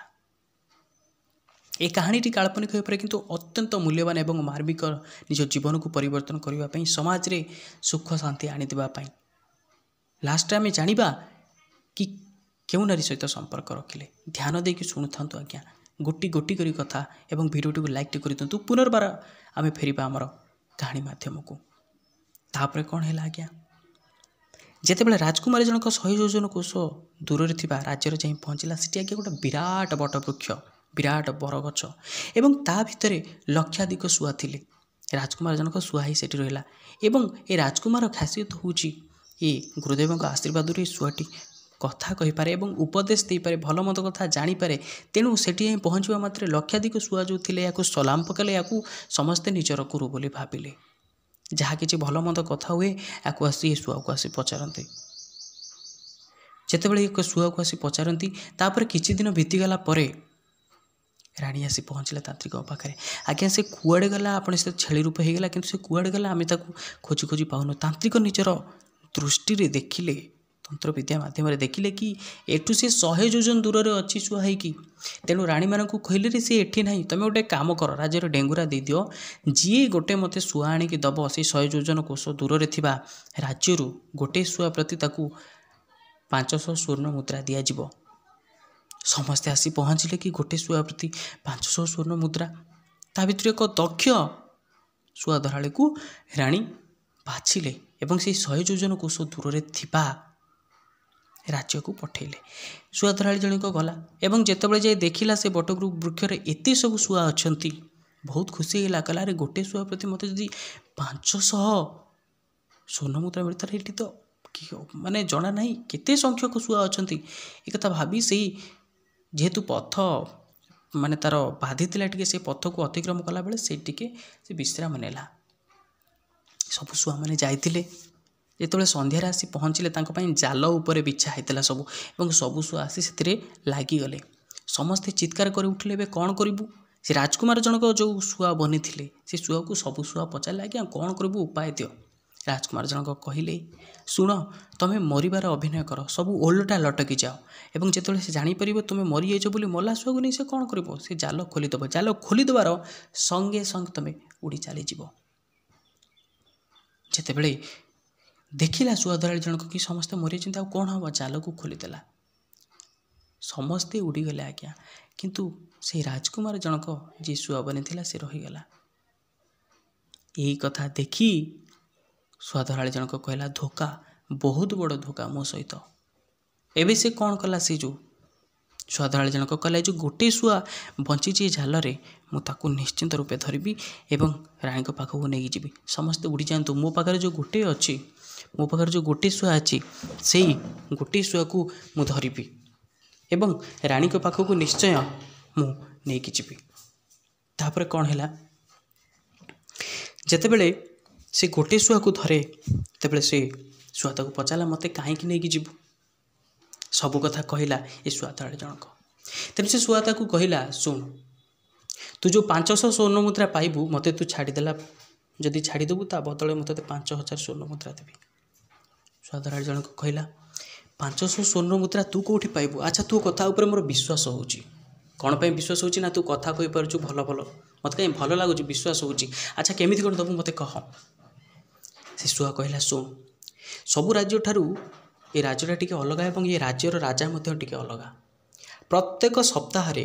A: ଏ କାହାଣୀଟି କାଳ୍ପନିକ ହୋଇପାରେ କିନ୍ତୁ ଅତ୍ୟନ୍ତ ମୂଲ୍ୟବାନ ଏବଂ ମାର୍ମିକ, ନିଜ ଜୀବନକୁ ପରିବର୍ତ୍ତନ କରିବା ପାଇଁ, ସମାଜରେ ସୁଖ ଶାନ୍ତି ଆଣିଦେବା ପାଇଁ। ଲାଷ୍ଟରେ ଆମେ ଜାଣିବା କି କେଉଁ ନାରୀ ସହିତ ସମ୍ପର୍କ ରଖିଲେ। ଧ୍ୟାନ ଦେଇକି ଶୁଣୁଥାନ୍ତୁ ଆଜ୍ଞା, ଗୋଟି ଗୋଟି କରି କଥା, ଏବଂ ଭିଡ଼ିଓଟିକୁ ଲାଇକ୍ଟି କରିଦିଅନ୍ତୁ। ପୁନର୍ବାର ଆମେ ଫେରିବା ଆମର କାହାଣୀ ମାଧ୍ୟମକୁ। ତାପରେ କ'ଣ ହେଲା ଆଜ୍ଞା, ଯେତେବେଳେ ରାଜକୁମାରୀ ଜଣକ 100 ଯୋଜନ କୋଶ ଦୂରରେ ଥିବା ରାଜ୍ୟରେ ଯାଇ ପହଞ୍ଚିଲା, ସେଠି ଆଜ୍ଞା ଗୋଟେ ବିରାଟ ବଟ ବୃକ୍ଷ, ବିରାଟ ବରଗଛ, ଏବଂ ତା ଭିତରେ ଲକ୍ଷାଧିକ ଶୁଆ ଥିଲେ। ରାଜକୁମାର ଜଣକ ଶୁଆ ହେଇ ସେଠି ରହିଲା, ଏବଂ ଏ ରାଜକୁମାର ଖାସିୟତ ହେଉଛି ଏ ଗୁରୁଦେବଙ୍କ ଆଶୀର୍ବାଦରୁ ଏ ଶୁଆଟି କଥା କହିପାରେ ଏବଂ ଉପଦେଶ ଦେଇପାରେ, ଭଲ ମନ୍ଦ କଥା ଜାଣିପାରେ। ତେଣୁ ସେଠି ଯାଇ ପହଞ୍ଚିବା ମାତ୍ରେ ଲକ୍ଷାଧିକ ଶୁଆ ଯେଉଁ ଥିଲେ ୟାକୁ ସଲାମ ପକାଇଲେ, ୟାକୁ ସମସ୍ତେ ନିଜର ଗୁରୁ ବୋଲି ଭାବିଲେ। ଯାହା କିଛି ଭଲ ମନ୍ଦ କଥା ହୁଏ ୟାକୁ ଆସି ଏ ଶୁଆକୁ ଆସି ପଚାରନ୍ତି। ଯେତେବେଳେ ଏକ ଶୁଆକୁ ଆସି ପଚାରନ୍ତି, ତାପରେ କିଛି ଦିନ ବିତିଗଲା ପରେ ରାଣୀ ଆସି ପହଞ୍ଚିଲେ ତାନ୍ତ୍ରିକଙ୍କ ପାଖରେ। ଆଜ୍ଞା ସେ କୁଆଡ଼େ ଗଲା? ଆପଣ ସେ ଛେଳି ରୂପ ହେଇଗଲା, କିନ୍ତୁ ସେ କୁଆଡ଼େ ଗଲା ଆମେ ତାକୁ ଖୋଜି ଖୋଜି ପାଉନୁ। ତାନ୍ତ୍ରିକ ନିଜର ଦୃଷ୍ଟିରେ ଦେଖିଲେ, ତନ୍ତ୍ରବିଦ୍ୟା ମାଧ୍ୟମରେ ଦେଖିଲେ କି ଏଠୁ ସେ 100 ଯୋଜନ ଦୂରରେ ଅଛି ଶୁଆ ହେଇକି। ତେଣୁ ରାଣୀମାନଙ୍କୁ କହିଲେ ରେ ସେ ଏଠି ନାହିଁ, ତମେ ଗୋଟେ କାମ କର, ରାଜ୍ୟର ଡେଙ୍ଗୁରା ଦେଇଦିଅ, ଯିଏ ଗୋଟେ ମୋତେ ଶୁଆ ଆଣିକି ଦେବ ସେଇ 100 ଯୋଜନ କୋଶ ଦୂରରେ ଥିବା ରାଜ୍ୟରୁ ଗୋଟେ ଶୁଆ ପ୍ରତି ତାକୁ 500 ସ୍ୱର୍ଣ୍ଣ ମୁଦ୍ରା ଦିଆଯିବ। ସମସ୍ତେ ଆସି ପହଞ୍ଚିଲେ କି ଗୋଟେ ଶୁଆ ପ୍ରତି 500 ସ୍ୱର୍ଣ୍ଣ ମୁଦ୍ରା। ତା ଭିତରୁ ଏକ ଦକ୍ଷ ଶୁଆ ଧରାଳିକୁ ରାଣୀ ବାଛିଲେ ଏବଂ ସେଇ 100 ଯୋଜନ କୋଶ ଦୂରରେ ଥିବା ରାଜ୍ୟକୁ ପଠେଇଲେ। ଶୁଆ ଧରାଳି ଜଣକ ଗଲା ଏବଂ ଯେତେବେଳେ ଯାଇ ଦେଖିଲା ସେ ବଟଗୃ ବୃକ୍ଷରେ ଏତେ ସବୁ ଶୁଆ ଅଛନ୍ତି, ବହୁତ ଖୁସି ହେଇଗଲା। କହିଲା ଆରେ ଗୋଟେ ଶୁଆ ପ୍ରତି ମୋତେ ଯଦି 500 ସ୍ୱର୍ଣ୍ଣ ମୁଦ୍ରା ମିଳିଥାଏ, ଏଠି ତ ମାନେ ଜଣା ନାହିଁ କେତେ ସଂଖ୍ୟକ ଶୁଆ ଅଛନ୍ତି। ଏକଥା ଭାବି ସେଇ ଯେହେତୁ ପଥ ମାନେ ତାର ବାଧିଥିଲା ଟିକେ, ସେ ପଥକୁ ଅତିକ୍ରମ କଲାବେଳେ ସେ ଟିକେ ସେ ବିଶ୍ରାମ ନେଲା। ସବୁ ଶୁଆମାନେ ଯାଇଥିଲେ। ଯେତେବେଳେ ସନ୍ଧ୍ୟାରେ ଆସି ପହଞ୍ଚିଲେ, ତାଙ୍କ ପାଇଁ ଜାଲ ଉପରେ ବିଛା ହେଇଥିଲା ସବୁ, ଏବଂ ସବୁ ଶୁଆ ଆସି ସେଥିରେ ଲାଗିଗଲେ। ସମସ୍ତେ ଚିତ୍କାର କରି ଉଠିଲେ, ଏବେ କ'ଣ କରିବୁ? ସେ ରାଜକୁମାର ଜଣକ ଯେଉଁ ଶୁଆ ବନିଥିଲେ, ସେ ଶୁଆକୁ ସବୁ ଶୁଆ ପଚାରିଲେ ଆଜ୍ଞା କ'ଣ କରିବୁ, ଉପାୟ ଦିଅ। ରାଜକୁମାର ଜଣକ କହିଲେ, ଶୁଣ, ତମେ ମରିବାର ଅଭିନୟ କର, ସବୁ ଓଲଟା ଲଟକି ଯାଅ, ଏବଂ ଯେତେବେଳେ ସେ ଜାଣିପାରିବ ତୁମେ ମରିଯାଇଛ ବୋଲି, ମଲା ଶୁଆକୁ ନେଇ ସେ କ'ଣ କରିବ, ସେ ଜାଲ ଖୋଲିଦେବ। ଜାଲ ଖୋଲିଦେବାର ସଙ୍ଗେ ସଙ୍ଗେ ତମେ ଉଡ଼ି ଚାଲିଯିବ। ଯେତେବେଳେ ଦେଖିଲା ଶୁଆ ଧରାଳି ଜଣକ କି ସମସ୍ତେ ମରିଯାଇଛନ୍ତି, ଆଉ କ'ଣ ହେବ, ଜାଲକୁ ଖୋଲିଦେଲା। ସମସ୍ତେ ଉଡ଼ିଗଲେ ଆଜ୍ଞା, କିନ୍ତୁ ସେଇ ରାଜକୁମାର ଜଣକ ଯିଏ ଶୁଆ ବନିଥିଲା ସେ ରହିଗଲା। ଏହି କଥା ଦେଖି ଶୁଆ ଧରାଳି ଜଣକ କହିଲା, ଧୋକା, ବହୁତ ବଡ଼ ଧୋକା ମୋ ସହିତ। ଏବେ ସେ କ'ଣ କଲା, ସେ ଯେଉଁ ଶୁଆ ଧରାଳି ଜଣକ କହିଲା, ଏ ଯେଉଁ ଗୋଟେ ଶୁଆ ବଞ୍ଚିଛି ଏ ଜାଲରେ, ମୁଁ ତାକୁ ନିଶ୍ଚିନ୍ତ ରୂପେ ଧରିବି ଏବଂ ରାଣୀଙ୍କ ପାଖକୁ ନେଇକି ଯିବି। ସମସ୍ତେ ଉଡ଼ିଯାଆନ୍ତୁ, ମୋ ପାଖରେ ଯେଉଁ ଗୋଟେ ଅଛି, ମୋ ପାଖରେ ଯେଉଁ ଗୋଟେ ଶୁଆ ଅଛି, ସେଇ ଗୋଟେ ଶୁଆକୁ ମୁଁ ଧରିବି ଏବଂ ରାଣୀଙ୍କ ପାଖକୁ ନିଶ୍ଚୟ ମୁଁ ନେଇକି ଯିବି। ତାପରେ କ'ଣ ହେଲା, ଯେତେବେଳେ ସେ ଗୋଟେ ଶୁଆକୁ ଧରେ, ସେତେବେଳେ ସେ ଶୁଆ ତାକୁ ପଚାରିଲା, ମୋତେ କାହିଁକି ନେଇକି ଯିବୁ? ସବୁ କଥା କହିଲା ଏ ଶୁଆ ଧରାଳି ଜଣକ। ତେଣୁ ସେ ଶୁଆ ତାକୁ କହିଲା, ଶୁଣ, ତୁ ଯେଉଁ 500 ସ୍ୱର୍ଣ୍ଣ ମୁଦ୍ରା ପାଇବୁ, ମୋତେ ତୁ ଛାଡ଼ିଦେଲା, ଯଦି ଛାଡ଼ିଦେବୁ ତା ବଦଳରେ ମୁଁ ତୋତେ 5000 ସ୍ୱର୍ଣ୍ଣ ମୁଦ୍ରା ଦେବି। ଶୁଆ ଧରାଳି ଜଣକ କହିଲା, 500 ସ୍ୱର୍ଣ୍ଣ ମୁଦ୍ରା ତୁ କେଉଁଠି ପାଇବୁ? ଆଚ୍ଛା, ତୋ କଥା ଉପରେ ମୋର ବିଶ୍ୱାସ ହେଉଛି। କ'ଣ ପାଇଁ ବିଶ୍ୱାସ ହେଉଛି ନା, ତୁ କଥା କହିପାରୁଛୁ ଭଲ ଭଲ, ମୋତେ କାହିଁ ଭଲ ଲାଗୁଛି, ବିଶ୍ୱାସ ହେଉଛି। ଆଚ୍ଛା, କେମିତି କ'ଣ ଦେବୁ ମୋତେ କହ। ସେ ଶୁଆ କହିଲା, ଶୁଣ, ସବୁ ରାଜ୍ୟଠାରୁ ଏ ରାଜ୍ୟଟା ଟିକେ ଅଲଗା ଏବଂ ଏ ରାଜ୍ୟର ରାଜା ମଧ୍ୟ ଟିକେ ଅଲଗା। ପ୍ରତ୍ୟେକ ସପ୍ତାହରେ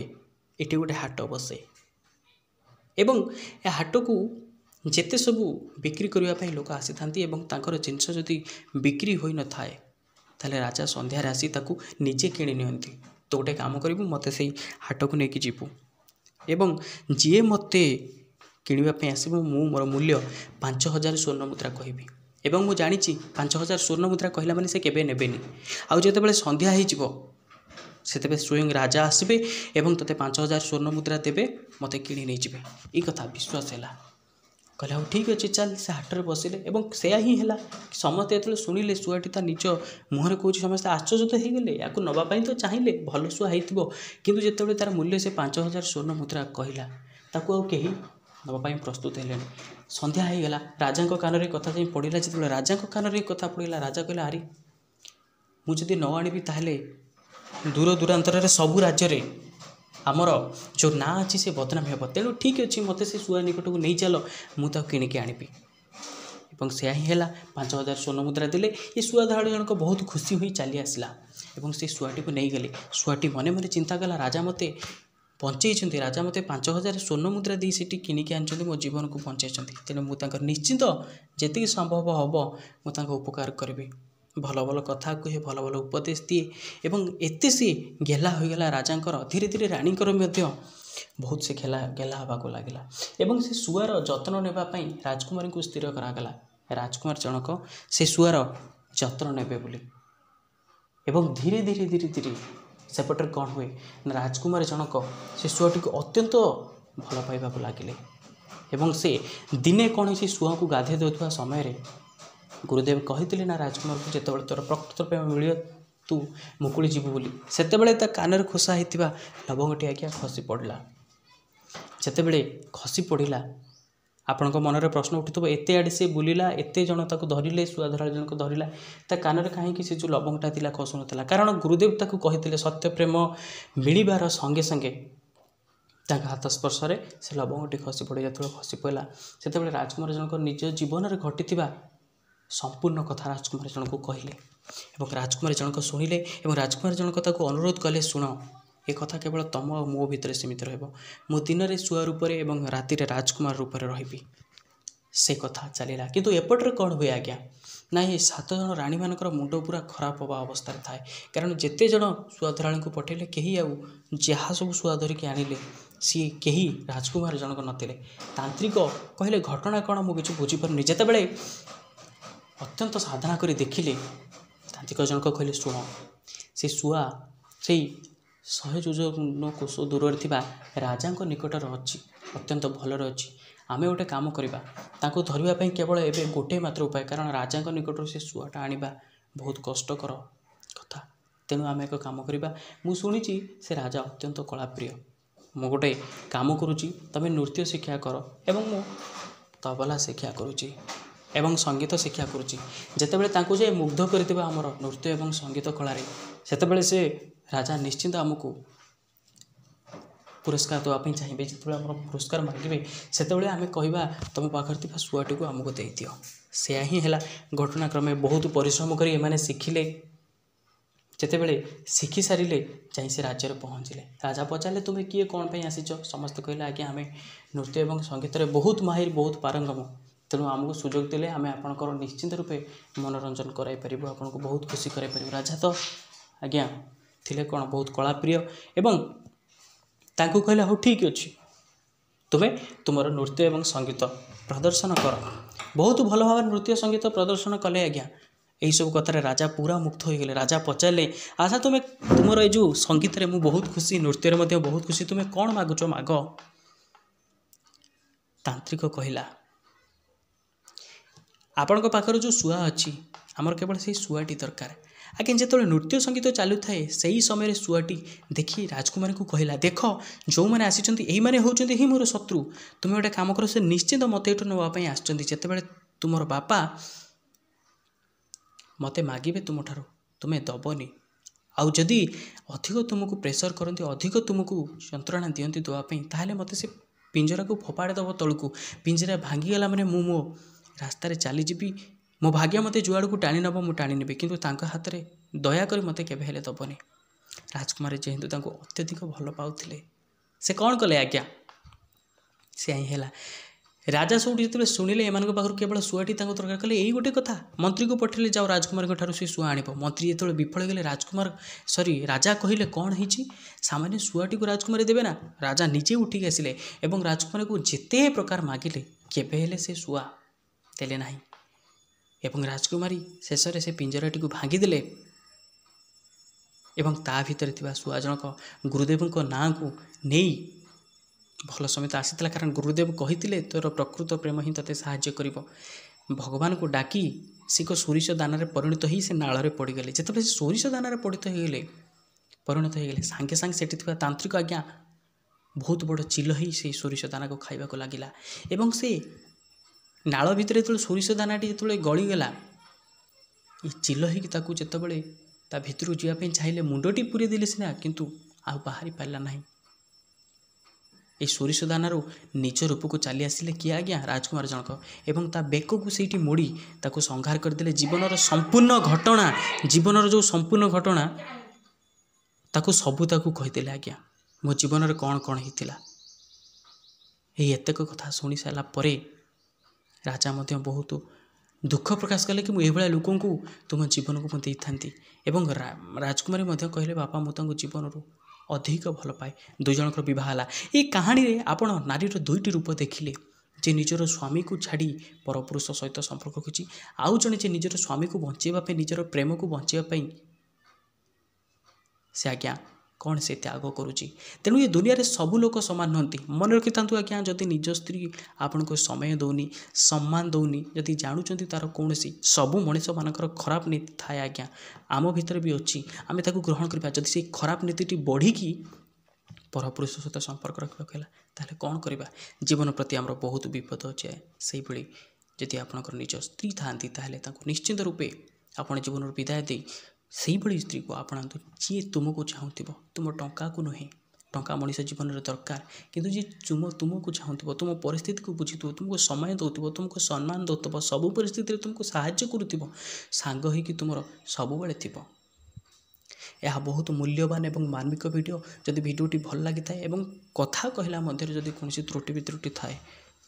A: ଏଠି ଗୋଟେ ହାଟ ବସେ ଏବଂ ଏ ହାଟକୁ ଯେତେ ସବୁ ବିକ୍ରି କରିବା ପାଇଁ ଲୋକ ଆସିଥାନ୍ତି ଏବଂ ତାଙ୍କର ଜିନିଷ ଯଦି ବିକ୍ରି ହୋଇନଥାଏ, ତାହେଲେ ରାଜା ସନ୍ଧ୍ୟାରେ ଆସି ତାକୁ ନିଜେ କିଣି ନିଅନ୍ତି। ତ ଗୋଟେ କାମ କରିବୁ, ମୋତେ ସେଇ ହାଟକୁ ନେଇକି ଯିବୁ ଏବଂ ଯିଏ ମୋତେ କିଣିବା ପାଇଁ ଆସିବ, ମୁଁ ମୋର ମୂଲ୍ୟ 5000 ସ୍ୱର୍ଣ୍ଣ ମୁଦ୍ରା କହିବି। ଏବଂ ମୁଁ ଜାଣିଛି 5000 ସ୍ୱର୍ଣ୍ଣ ମୁଦ୍ରା କହିଲା ମାନେ ସେ କେବେ ନେବେନି। ଆଉ ଯେତେବେଳେ ସନ୍ଧ୍ୟା ହେଇଯିବ, ସେତେବେଳେ ସ୍ୱୟଂ ରାଜା ଆସିବେ ଏବଂ ତୋତେ 5000 ସ୍ୱର୍ଣ୍ଣ ମୁଦ୍ରା ଦେବେ, ମୋତେ କିଣି ନେଇଯିବେ। ଏଇ କଥା ବିଶ୍ୱାସ ହେଲା। କହିଲେ ହଉ ଠିକ୍ ଅଛି, ଚାଲ। ସେ ହାଟରେ ବସିଲେ ଏବଂ ସେୟା ହିଁ ହେଲା। ସମସ୍ତେ ଯେତେବେଳେ ଶୁଣିଲେ ଶୁଆଟି ତା ନିଜ ମୁହଁରେ କହୁଛି, ସମସ୍ତେ ଆଶ୍ଚର୍ଯ୍ୟ ହେଇଗଲେ, ୟାକୁ ନେବା ପାଇଁ ତ ଚାହିଁଲେ, ଭଲ ଶୁଆ ହେଇଥିବ, କିନ୍ତୁ ଯେତେବେଳେ ତାର ମୂଲ୍ୟ ସେ 5000 ସ୍ୱର୍ଣ୍ଣ ମୁଦ୍ରା କହିଲା, ତାକୁ ଆଉ କେହି ନେବା ପାଇଁ ପ୍ରସ୍ତୁତ ହେଲେଣି। ସନ୍ଧ୍ୟା ହେଇଗଲା, ରାଜାଙ୍କ କାନରେ କଥା ଯାଇ ପଡ଼ିଲା। ଯେତେବେଳେ ରାଜାଙ୍କ କାନରେ କଥା ପଡ଼ିଲା, ରାଜା କହିଲା, ଆରେ ମୁଁ ଯଦି ନ ଆଣିବି ତାହେଲେ दूर दूरांतर सबू राज्य आमर जो ना अच्छी से बदनाम हे तेणु ठीक अच्छे मत से शुआ निकट को नहीं चल मुझे किणिकी आनिबी और से ही है 5,000 स्वर्ण मुद्रा देले। ये शुआधाड़ी जनक बहुत खुशी हुई चली आसला और से शुआटी को नहीं गले। शुआटी मने मने चिंता कला राजा मते बंचई राजा मते 5,000 स्वर्ण मुद्रा दी से किणिकी आनी मो जीवन को बंचाई तेणु मुझे निश्चिंत जी संभव हम मुझे उपकार करी भल भल कथा कहे भल भल उपदेश दिए और एत सी गेला होगला राजा धीरे धीरे राणीकर बहुत से गेला हवा को लगे और से शुआर जत्न नेबापी राजकुमारी को स्थिर करागला। राजकुमार जनक से शुआर जत्न नेबे बोली एवं धीरे धीरे धीरे धीरे सेपटर कौन हुए ना राजकुमार जनक से शुआटी को अत्यंत भल पाइबा लगिले एवं से दिने कौन से शुआ को गाधे देउथुवा समय गुरुदेव कही ना राजकुमार को जिते तोर प्रकृत प्रेम मिल तू मुकुड़ी जीव बोली से कान खोसा होता लवंगटी आज्ञा खसी पड़ा जिते खसी पड़ा आपण मनरे प्रश्न उठुव एत आड़े से बुलिला एत जन ताको धरिले शुआधरा जनक धरिला ता कानरे कहीं से जो लवंगटा थिला खसुनला कारण गुरुदेव ताको कही सत्य प्रेम मिलबार संगे संगे हाथ स्पर्श से लवंगटी खसी पड़े जो खसी पड़ा से राजकुमार जनक निज जीवन में घटी संपूर्ण कथा राजकुमार जनक को कहले और राजकुमार जनक शुणिले और राजकुमार जनक ताको अनुरोध कले शुण ये कथा केवल तुम और मो भितर सीमित रहिबो मो दिन में शुआ रूप और राति राजकुमार रूप में रही से कथा चलला किंतु एपटे कौन हुए आज्ञा ना ये 7 जन राणी मानकर मुंड पूरा खराब हवा अवस्था थाए कारण जिते जन शुआधराणी को पठेले कहीं आउ जहाँ सब शुआ धरिकी आणिले सी कहीं राजकुमार जनक नथिले। तांत्रिक कहले घटना कौन मुझे बुझीपारूनी जितेबाला अत्यंत साधना करी देखिले तांत्रिक जनक कहले शुण से शुआ से 100 योजन कोश दूर थी राजा निकटर अच्छी अत्यंत भलर अच्छी आमे गोटे काम करवा ताको धरवाई केवल एवं गोटे मात्र उपाय कारण राजा निकटर से शुआटा आनिबा बहुत कष्टकर कथा तेणु आम एक काम करवा मु शुणी से राजा अत्यंत कलाप्रिय मु गोटे काम करुँची तमें नृत्य शिक्षा कर एवं मु तबला शिक्षा करुँची एवं संगीत शिक्षा करुँची जितेबाला तांको जे मुग्ध करथिबा हमर नृत्य एवं संगीत कला सेतेबाला से राजा निश्चिंत आमको पुरस्कार देवाई चाहिए जिते आम पुरस्कार मांगे से आम कहवा तुम पाखे शुआटी को आमको दे दियो से ही है घटनाक्रमे बहुत परिश्रम कर एमाने शिखिले जितेबाला शिखि सारे जा से राज्य में पहुँचले राजा पचारे तुम्हें किए कौन पर आसीच समस्त कहले आज्ञा आम नृत्य और संगीत में बहुत माहिर बहुत पारंगम तेणु आमको सुजोग देले आम आपंकर निश्चिंत रूपे मनोरंजन कराई आपको बहुत खुशी कराई राजा तो आज्ञा थिले कौन बहुत कलाप्रिय एवं तांको कहले हो ठीक अच्छे तुम्हें तुमर नृत्य एवं संगीत प्रदर्शन कर बहुत भल भाव नृत्य संगीत प्रदर्शन कले आज्ञा यही सब कथार राजा पूरा मुक्त हो गले। राजा पचारे आशा तुम्हें तुमर ये जो संगीत रे मु बहुत खुशी नृत्य में बहुत खुशी तुम्हें कौन मागुच माग। तांत्रिक कहला आपण पाखर जो शुआ अच्छी आमर केवल से शुआटी दरकार आगे जो नृत्य संगीत चलू थाए से ही समय शुआटी देखी राजकुमारी को कहला देख जो मैंने आसी यही मैंने होती ही मोर शत्रु तुम्हें गोटे काम कर से निश्चिंत मत ये नापी आसते तुम बापा मत मागे तुम ठार तुम्हें दबनी आउ जदि अधिक तुमको प्रेसर करती अधिक तुमको यंत्रणा दिखती देवाई ताहले मत से पिंजरा को फोपाड़ी दब तलू पिंजरा भांगीगला मैंने मु मो रास्तार चलीजी मो भाग्य मत जुआड़ को टाणी नब मुझे टाणी नेबी किंतु तांका हाथ में दयाकोरी मत केबे हेले दबनी। राजकुमारी जेहेतु तांको अत्यधिक भल पाउथिले से कौन कले आज्ञा से ही है राजा सब जो शुणिले एम पाखर केवल शुआटी दरकार कले यही गोटे कथा मंत्री को पठेले जाओ राजकुमार ठार से शुआ आनिब मंत्री जो विफल गले राजकुमार सॉरी राजा कहले कौन होती सामान्य शुआटी को राजकुमारी देवे ना राजा निजे उठिक आसिले और राजकुमारी को जिते प्रकार मागिले केबे हेले से शुआ देले नाही एवं राजकुमारी शेष से पिंजराटी को भांगीदे एवं ता भितर थिबा शुआ जनक गुरुदेव ना को नहीं भल समेत आसीला कारण गुरुदेव कही तोर प्रकृत प्रेम ही ते साहाय्य करिवो भगवान को डाकी सी सोरिष दान परिणत ही से नाल पड़गले जिते सोरिष दान परिणत हो गले सांगे सांगे सेठी थिबा तांत्रिक आज्ञा बहुत बड़ चिल ही से सोरिष दाना को खाइबा को लागिला एवं से नाल भितर जो सोरिष दानाटी जो गलीगला ये चिल ही जितेबाला ତା ଭିତରକୁ ଯିବା ପାଇଁ ଚାହିଁଲେ ମୁଣ୍ଡଟି ପୁରେଇ ଦେଲେ ସିନା, କିନ୍ତୁ ଆଉ ବାହାରି ପାରିଲା ନାହିଁ। এই ସୋରିଷ ଦାନାରୁ ନିଜ ରୂପକୁ ଚାଲି ଆସିଲେ କିଏ ଆଜ୍ଞା? ରାଜକୁମାର ଜଣକ, ଏବଂ ତା ବେକକୁ ସେଇଠି ମୋଡ଼ି ତାକୁ ସଂହାର କରିଦେଲେ। ଜୀବନର ସମ୍ପୂର୍ଣ୍ଣ ଘଟଣା ତାକୁ ସବୁ ତାକୁ କହିଦେଲେ ଆଜ୍ଞା, ମୋ ଜୀବନରେ କ'ଣ କ'ଣ ହେଇଥିଲା। ଏହି ଏତେକ କଥା ଶୁଣି ସାରିଲା ପରେ ରାଜା ମଧ୍ୟ ବହୁତ ଦୁଃଖ ପ୍ରକାଶ କଲେ କି ମୁଁ ଏଇଭଳିଆ ଲୋକଙ୍କୁ ତୁମ ଜୀବନକୁ ମୁଁ ଦେଇଥାନ୍ତି। ଏବଂ ରାଜକୁମାରୀ ମଧ୍ୟ କହିଲେ ବାପା ମୁଁ ତାଙ୍କ ଜୀବନରୁ ଅଧିକ ଭଲ ପାଏ। ଦୁଇ ଜଣଙ୍କର ବିବାହ ହେଲା। এই କାହାଣୀରେ ଆପଣ ନାରୀର ଦୁଇଟି ରୂପ ଦେଖିଲେ, ଯେ ନିଜର ସ୍ୱାମୀକୁ ଛାଡ଼ି ପରପୁରୁଷ ସହିତ ସମ୍ପର୍କ ରଖୁଛି, ଆଉ ଜଣେ ଯେ ନିଜର ସ୍ୱାମୀକୁ ବଞ୍ଚାଇବା ପାଇଁ, ନିଜର ପ୍ରେମକୁ ବଞ୍ଚାଇବା ପାଇଁ ସେ ଆଜ୍ଞା କ'ଣ ସେ ତ୍ୟାଗ କରୁଛି। ତେଣୁ ଏ ଦୁନିଆରେ ସବୁ ଲୋକ ସମାନ ନୁହନ୍ତି। ମନେ ରଖିଥାନ୍ତୁ ଆଜ୍ଞା, ଯଦି ନିଜ ସ୍ତ୍ରୀ ଆପଣଙ୍କୁ ସମୟ ଦେଉନି, ସମ୍ମାନ ଦେଉନି, ଯଦି ଜାଣୁଛନ୍ତି ତା'ର କୌଣସି, ସବୁ ମଣିଷମାନଙ୍କର ଖରାପ ନୀତି ଥାଏ ଆଜ୍ଞା, ଆମ ଭିତରେ ବି ଅଛି, ଆମେ ତାକୁ ଗ୍ରହଣ କରିବା। ଯଦି ସେଇ ଖରାପ ନୀତିଟି ବଢ଼ିକି ପରପୁରୁଷ ସହିତ ସମ୍ପର୍କ ରଖିବାକୁ ହେଲା, ତାହେଲେ କ'ଣ କରିବା? ଜୀବନ ପ୍ରତି ଆମର ବହୁତ ବିପଦ ଅଛି। ସେଇଭଳି ଯଦି ଆପଣଙ୍କର ନିଜ ସ୍ତ୍ରୀ ଥାଆନ୍ତି, ତାହେଲେ ତାଙ୍କୁ ନିଶ୍ଚିନ୍ତ ରୂପେ ଆପଣ ଜୀବନରୁ ବିଦାୟ ଦେଇ ସେଇଭଳି ସ୍ତ୍ରୀକୁ ଆପଣାନ୍ତୁ, ଯିଏ ତୁମକୁ ଚାହୁଁଥିବ, ତୁମ ଟଙ୍କାକୁ ନୁହେଁ। ଟଙ୍କା ମଣିଷ ଜୀବନରେ ଦରକାର, କିନ୍ତୁ ଯିଏ ତୁମକୁ ଚାହୁଁଥିବ, ତୁମ ପରିସ୍ଥିତିକୁ ବୁଝୁଥିବ, ତୁମକୁ ସମୟ ଦେଉଥିବ, ତୁମକୁ ସମ୍ମାନ ଦେଉଥିବ, ସବୁ ପରିସ୍ଥିତିରେ ତୁମକୁ ସାହାଯ୍ୟ କରୁଥିବ, ସାଙ୍ଗ ହୋଇକି ତୁମର ସବୁବେଳେ ଥିବ। ଏହା ବହୁତ ମୂଲ୍ୟବାନ ଏବଂ ମାର୍ମିକ ଭିଡ଼ିଓ। ଯଦି ଭିଡ଼ିଓଟି ଭଲ ଲାଗିଥାଏ ଏବଂ କଥା କହିଲା ମଧ୍ୟରେ ଯଦି କୌଣସି ତ୍ରୁଟି ବିତ୍ରୁଟି ଥାଏ,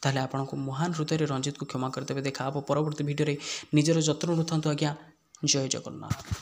A: ତାହେଲେ ଆପଣଙ୍କୁ ମହାନ ହୃଦୟରେ ରଞ୍ଜିତକୁ କ୍ଷମା କରିଦେବେ। ଦେଖା ହେବ ପରବର୍ତ୍ତୀ ଭିଡ଼ିଓରେ। ନିଜର ଯତ୍ନ ନେଉଥାନ୍ତୁ ଆଜ୍ଞା। ଜୟ ଜଗନ୍ନାଥ।